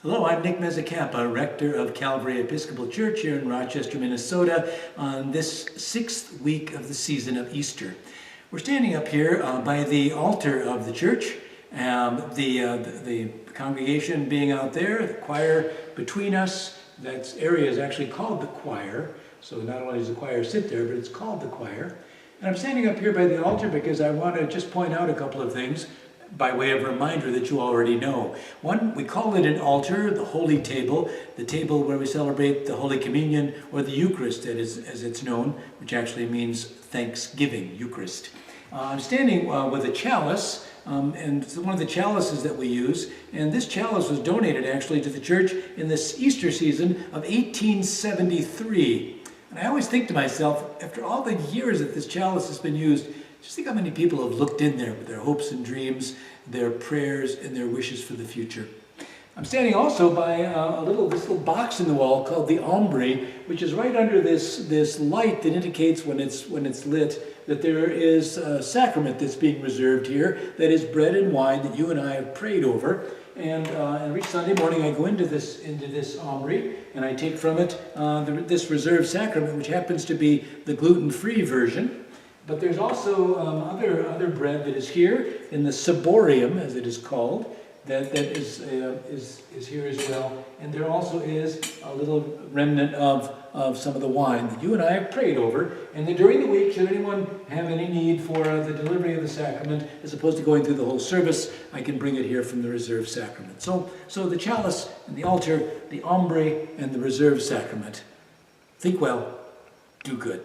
Hello, I'm Nick Mezzacampa, rector of Calvary Episcopal Church here in Rochester, Minnesota, on this 6th week of the season of Easter. We're standing up here by the altar of the church, the congregation being out there, the choir between us. That area is actually called the choir, so not only does the choir sit there, but it's called the choir. And I'm standing up here by the altar because I want to just point out a couple of things by way of reminder that you already know. One, we call it an altar, the holy table, the table where we celebrate the Holy Communion, or the Eucharist as it's known, which actually means thanksgiving, Eucharist. I'm standing with a chalice, and it's one of the chalices that we use, and this chalice was donated actually to the church in this Easter season of 1873. And I always think to myself, after all the years that this chalice has been used, just think how many people have looked in there with their hopes and dreams, their prayers, and their wishes for the future. I'm standing also by this little box in the wall called the Aumbrey, which is right under this light that indicates when it's lit that there is a sacrament that's being reserved here, that is bread and wine that you and I have prayed over. And every Sunday morning I go into this Aumbrey and I take from it this reserved sacrament, which happens to be the gluten-free version. But there's also other bread that is here in the ciborium, as it is called, that is here as well. And there also is a little remnant of some of the wine that you and I have prayed over. And then during the week, should anyone have any need for the delivery of the sacrament, as opposed to going through the whole service, I can bring it here from the reserved sacrament. So the chalice and the altar, the Aumbrey and the reserved sacrament. Think well, do good.